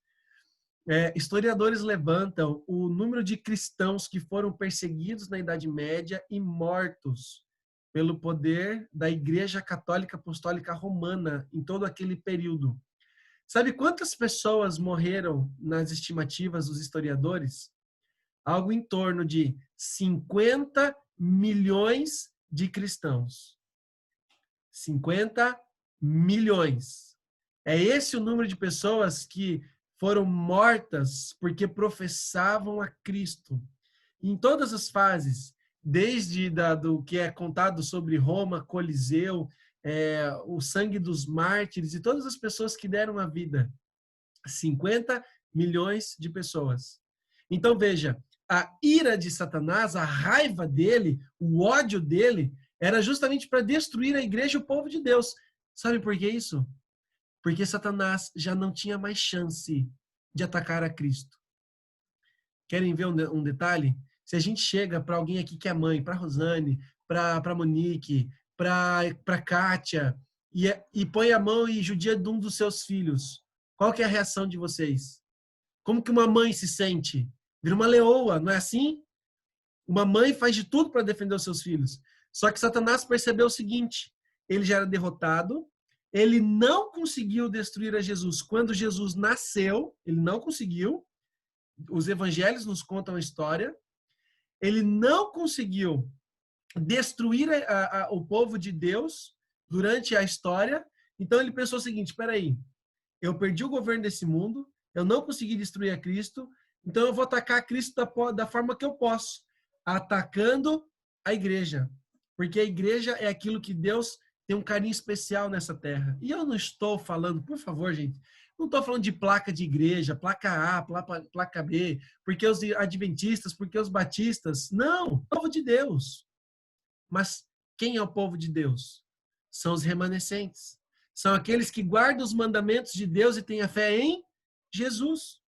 historiadores levantam o número de cristãos que foram perseguidos na Idade Média e mortos pelo poder da Igreja Católica Apostólica Romana em todo aquele período. Sabe quantas pessoas morreram nas estimativas dos historiadores? Algo em torno de 50 milhões de cristãos. 50 milhões. É esse o número de pessoas que foram mortas porque professavam a Cristo. Em todas as fases, desde do que é contado sobre Roma, Coliseu, o sangue dos mártires e todas as pessoas que deram a vida. 50 milhões de pessoas. Então, veja, a ira de Satanás, a raiva dele, o ódio dele, era justamente para destruir a igreja e o povo de Deus. Sabe por que isso? Porque Satanás já não tinha mais chance de atacar a Cristo. Querem ver um detalhe? Se a gente chega para alguém aqui que é mãe, para Rosane, para Monique, para Kátia, e põe a mão e judia de um dos seus filhos, qual que é a reação de vocês? Como que uma mãe se sente? Vira uma leoa, não é assim? Uma mãe faz de tudo para defender os seus filhos. Só que Satanás percebeu o seguinte, ele já era derrotado, ele não conseguiu destruir a Jesus. Quando Jesus nasceu, ele não conseguiu. Os evangelhos nos contam a história. Ele não conseguiu destruir o povo de Deus durante a história. Então ele pensou o seguinte, espera aí, eu perdi o governo desse mundo, eu não consegui destruir a Cristo, então eu vou atacar a Cristo da forma que eu posso, atacando a igreja. Porque a igreja é aquilo que Deus tem um carinho especial nessa terra. E eu não estou falando, por favor, gente, não estou falando de placa de igreja, placa A, placa B, porque os adventistas, porque os batistas. Não, povo de Deus. Mas quem é o povo de Deus? São os remanescentes. São aqueles que guardam os mandamentos de Deus e têm a fé em Jesus.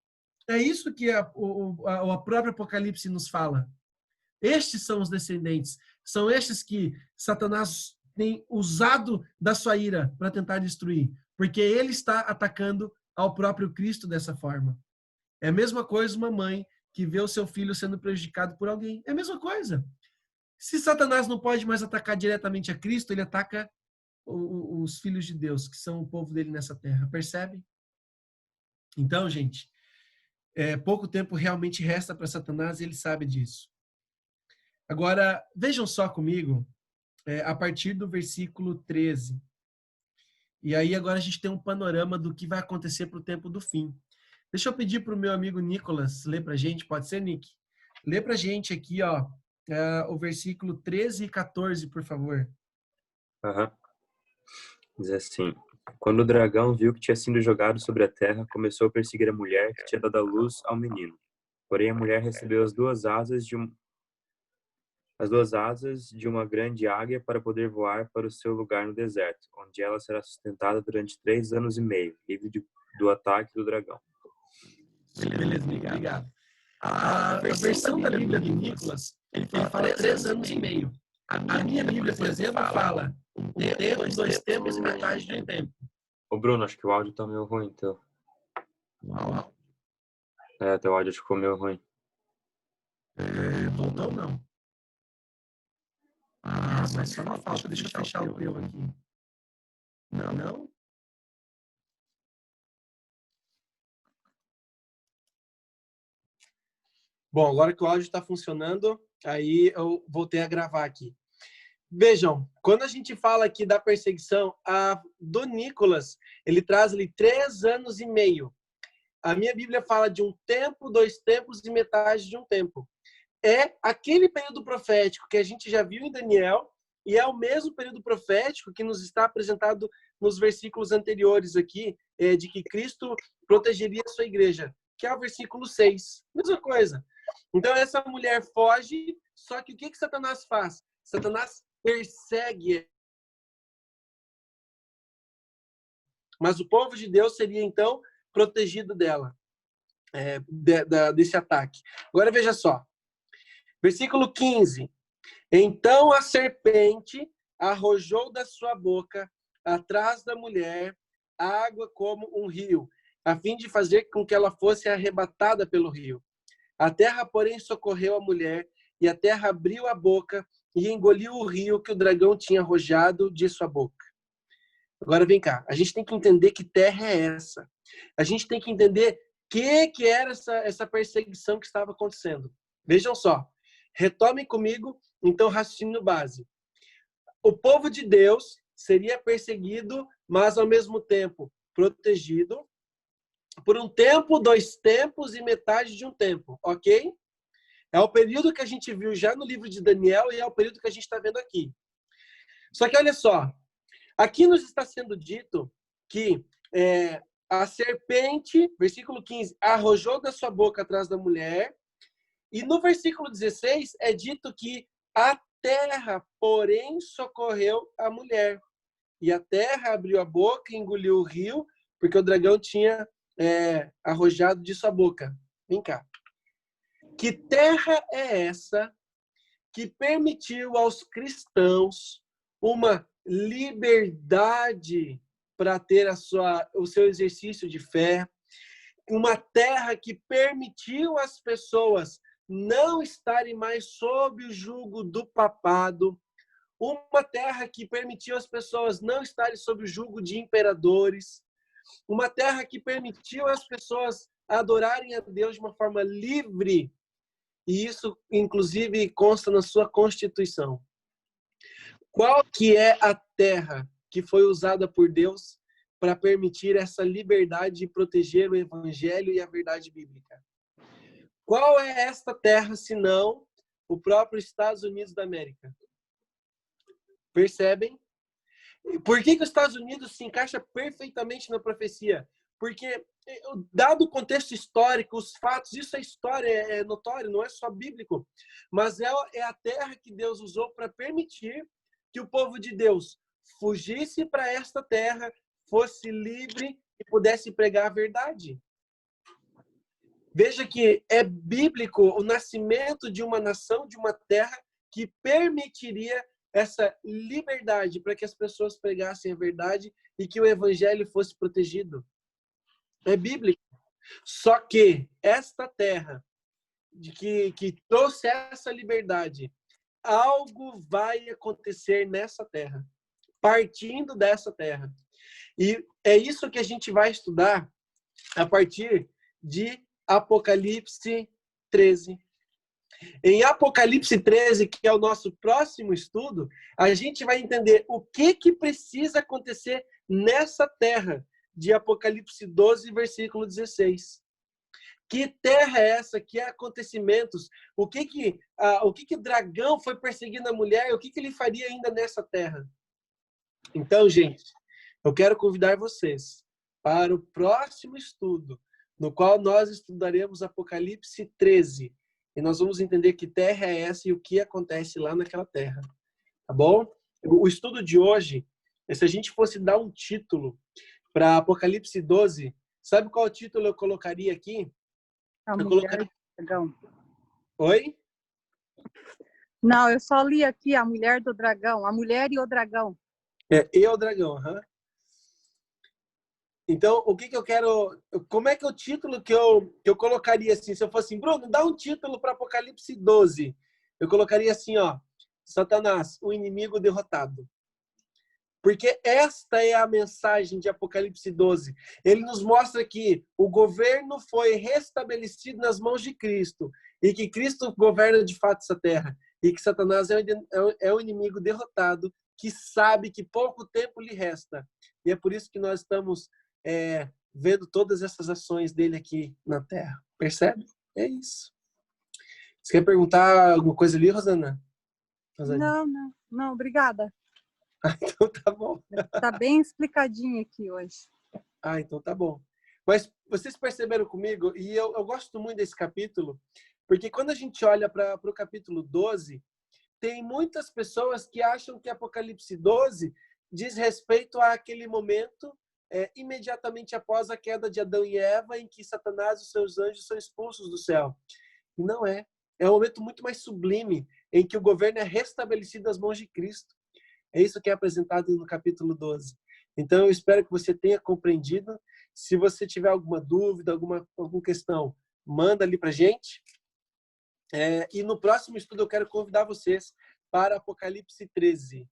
É isso que o próprio Apocalipse nos fala. Estes são os descendentes. São estes que Satanás tem usado da sua ira para tentar destruir. Porque ele está atacando ao próprio Cristo dessa forma. É a mesma coisa uma mãe que vê o seu filho sendo prejudicado por alguém. É a mesma coisa. Se Satanás não pode mais atacar diretamente a Cristo, ele ataca os filhos de Deus, que são o povo dele nessa terra. Percebe? Então, gente, pouco tempo realmente resta para Satanás e ele sabe disso. Agora, vejam só comigo, a partir do versículo 13. E aí agora a gente tem um panorama do que vai acontecer para o tempo do fim. Deixa eu pedir para o meu amigo Nicolas ler para a gente, pode ser, Nick? Lê para a gente aqui, ó, o versículo 13 e 14, por favor. Aham. Diz assim: quando o dragão viu que tinha sido jogado sobre a terra, começou a perseguir a mulher que tinha dado à luz ao menino. Porém, a mulher recebeu as duas asas de uma grande águia para poder voar para o seu lugar no deserto, onde ela será sustentada durante 3 anos e meio, livre do ataque do dragão. Beleza, obrigado. A versão da Bíblia do Nicolas, ele fala 3 anos e meio. A minha Bíblia, por exemplo, fala um tempo, 2 tempos e metade de um tempo. Ô Bruno, acho que o áudio tá meio ruim, então. Teu áudio ficou meio ruim. Voltou não? Mas só uma falta. Deixa eu fechar o meu aqui. Não? Bom, agora que o áudio está funcionando, aí eu voltei a gravar aqui. Vejam, quando a gente fala aqui da perseguição, do Nicolas, ele traz ali 3 anos e meio. A minha Bíblia fala de um tempo, 2 tempos e metade de um tempo. É aquele período profético que a gente já viu em Daniel e é o mesmo período profético que nos está apresentado nos versículos anteriores aqui, de que Cristo protegeria a sua igreja, que é o versículo 6. Mesma coisa. Então, essa mulher foge, só que o que Satanás faz? Satanás persegue. Mas o povo de Deus seria, então, protegido dela, desse ataque. Agora, veja só. Versículo 15. Então a serpente arrojou da sua boca, atrás da mulher, água como um rio. a fim de fazer com que ela fosse arrebatada pelo rio. A terra, porém, socorreu a mulher, e a terra abriu a boca e engoliu o rio que o dragão tinha arrojado de sua boca. Agora vem cá, a gente tem que entender que terra é essa. A gente tem que entender que era essa perseguição que estava acontecendo. Vejam só, retomem comigo, então, raciocínio base. O povo de Deus seria perseguido, mas ao mesmo tempo protegido, por um tempo, 2 tempos e metade de um tempo, ok? É o período que a gente viu já no livro de Daniel e é o período que a gente está vendo aqui. Só que olha só, aqui nos está sendo dito que a serpente, versículo 15, arrojou da sua boca atrás da mulher, e no versículo 16 é dito que a terra, porém, socorreu a mulher. E a terra abriu a boca e engoliu o rio, porque o dragão tinha arrojado de sua boca. Vem cá. Que terra é essa que permitiu aos cristãos uma liberdade para ter o seu exercício de fé? Uma terra que permitiu às pessoas não estarem mais sob o jugo do papado, uma terra que permitiu às pessoas não estarem sob o jugo de imperadores, uma terra que permitiu às pessoas adorarem a Deus de uma forma livre, e isso, inclusive, consta na sua Constituição. Qual que é a terra que foi usada por Deus para permitir essa liberdade de proteger o Evangelho e a verdade bíblica? Qual é esta terra, senão o próprio Estados Unidos da América? Percebem? Por que os Estados Unidos se encaixa perfeitamente na profecia? Porque, dado o contexto histórico, os fatos, isso é história, é notório, não é só bíblico, mas é a terra que Deus usou para permitir que o povo de Deus fugisse para esta terra, fosse livre e pudesse pregar a verdade. Veja que é bíblico o nascimento de uma nação, de uma terra que permitiria essa liberdade para que as pessoas pregassem a verdade e que o evangelho fosse protegido. É bíblico. Só que esta terra que trouxe essa liberdade, algo vai acontecer nessa terra, partindo dessa terra. E é isso que a gente vai estudar a partir de Apocalipse 13. Em Apocalipse 13, que é o nosso próximo estudo, a gente vai entender o que precisa acontecer nessa terra de Apocalipse 12, versículo 16. Que terra é essa? Que acontecimentos? O que o dragão foi perseguindo a mulher? O que ele faria ainda nessa terra? Então, gente, eu quero convidar vocês para o próximo estudo, no qual nós estudaremos Apocalipse 13. E nós vamos entender que terra é essa e o que acontece lá naquela terra. Tá bom? O estudo de hoje, se a gente fosse dar um título para Apocalipse 12, sabe qual título eu colocaria aqui? A mulher do dragão. Oi? Não, eu só li aqui a mulher do dragão, a mulher e o dragão. E o dragão, uhum. Então, o que eu quero... Como é que é o título que eu colocaria assim? Se eu fosse assim, Bruno, dá um título para Apocalipse 12. Eu colocaria assim, ó, Satanás, o inimigo derrotado. Porque esta é a mensagem de Apocalipse 12. Ele nos mostra que o governo foi restabelecido nas mãos de Cristo e que Cristo governa de fato essa terra e que Satanás é o inimigo derrotado que sabe que pouco tempo lhe resta. E é por isso que nós estamos vendo todas essas ações dele aqui na terra. Percebe? É isso. Você quer perguntar alguma coisa ali, Rosana? Não, obrigada. Então tá bom. Tá bem explicadinho aqui hoje. Então tá bom. Mas vocês perceberam comigo, e eu gosto muito desse capítulo, porque quando a gente olha para o capítulo 12, tem muitas pessoas que acham que Apocalipse 12 diz respeito àquele momento imediatamente após a queda de Adão e Eva, em que Satanás e os seus anjos são expulsos do céu. E não é. É um momento muito mais sublime, em que o governo é restabelecido nas mãos de Cristo. É isso que é apresentado no capítulo 12. Então, eu espero que você tenha compreendido. Se você tiver alguma dúvida, alguma questão, manda ali para a gente. E no próximo estudo eu quero convidar vocês para Apocalipse 13.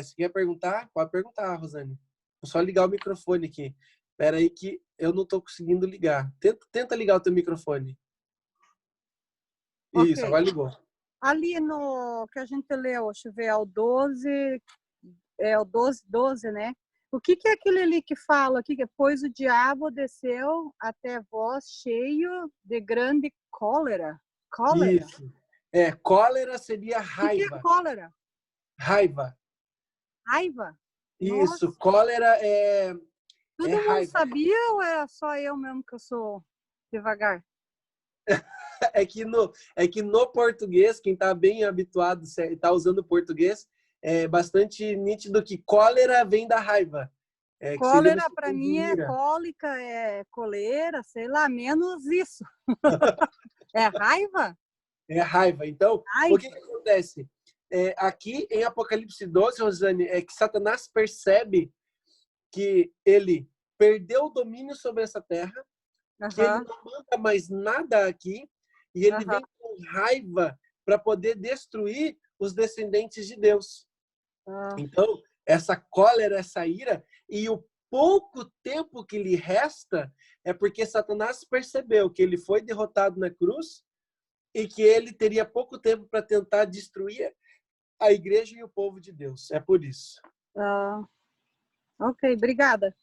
Se quer perguntar, pode perguntar, Rosane. Vou só ligar o microfone aqui. Espera aí que eu não estou conseguindo ligar. Tenta ligar o teu microfone. Okay. Isso, agora ligou. Ali no que a gente leu, deixa eu ver, é o 12, 12, né? O que é aquele ali que fala aqui? Pois o diabo desceu até vós cheio de grande cólera. Cólera? Isso. Cólera seria raiva. O que é cólera? Raiva. Raiva? Isso, Nossa. cólera é Todo mundo raiva. sabia ou é só eu mesmo que eu sou devagar? É que no português, quem está bem habituado, está usando o português, é bastante nítido que cólera vem da raiva. Cólera para mim é cólica, é coleira, sei lá, menos isso. É raiva? É raiva. Então, raiva. O que acontece? Aqui em Apocalipse 12, Rosane, é que Satanás percebe que ele perdeu o domínio sobre essa terra, que ele não manda mais nada aqui, e ele vem com raiva para poder destruir os descendentes de Deus. Então, essa cólera, essa ira, e o pouco tempo que lhe resta é porque Satanás percebeu que ele foi derrotado na cruz e que ele teria pouco tempo para tentar destruir a igreja e o povo de Deus. É por isso. Ok, obrigada.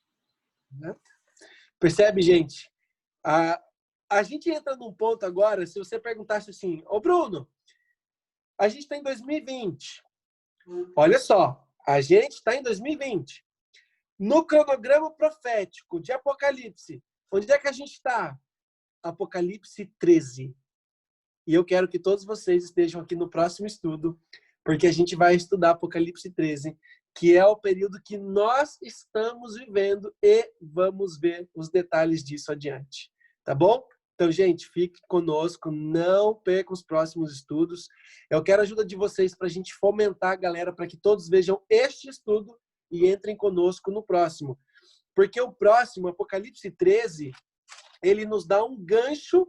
Percebe, gente? A gente entra num ponto agora, se você perguntasse assim, ô Bruno, a gente está em 2020. Olha só, a gente está em 2020. No cronograma profético de Apocalipse, onde é que a gente está? Apocalipse 13. E eu quero que todos vocês estejam aqui no próximo estudo, porque a gente vai estudar Apocalipse 13, que é o período que nós estamos vivendo e vamos ver os detalhes disso adiante. Tá bom? Então, gente, fique conosco, não percam os próximos estudos. Eu quero a ajuda de vocês para a gente fomentar a galera, para que todos vejam este estudo e entrem conosco no próximo. Porque o próximo, Apocalipse 13, ele nos dá um gancho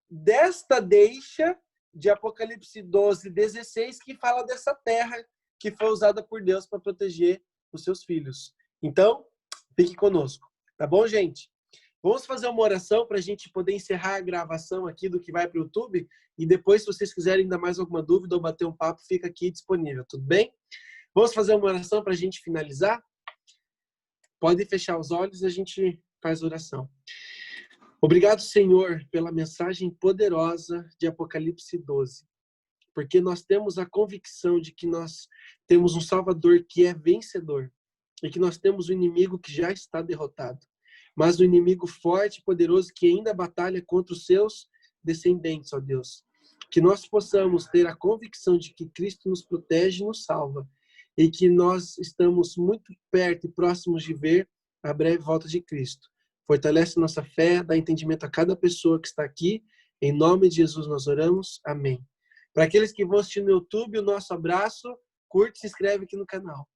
desta deixa de Apocalipse 12, 16, que fala dessa terra que foi usada por Deus para proteger os seus filhos. Então, fique conosco. Tá bom, gente? Vamos fazer uma oração para a gente poder encerrar a gravação aqui do que vai para o YouTube. E depois, se vocês quiserem ainda mais alguma dúvida ou bater um papo, fica aqui disponível. Tudo bem? Vamos fazer uma oração para a gente finalizar? Podem fechar os olhos e a gente faz oração. Obrigado, Senhor, pela mensagem poderosa de Apocalipse 12. Porque nós temos a convicção de que nós temos um Salvador que é vencedor. E que nós temos um inimigo que já está derrotado. Mas um inimigo forte e poderoso que ainda batalha contra os seus descendentes, ó Deus. Que nós possamos ter a convicção de que Cristo nos protege e nos salva. E que nós estamos muito perto e próximos de ver a breve volta de Cristo. Fortalece nossa fé, dá entendimento a cada pessoa que está aqui. Em nome de Jesus nós oramos. Amém. Para aqueles que vão assistir no YouTube, o nosso abraço. Curte e se inscreve aqui no canal.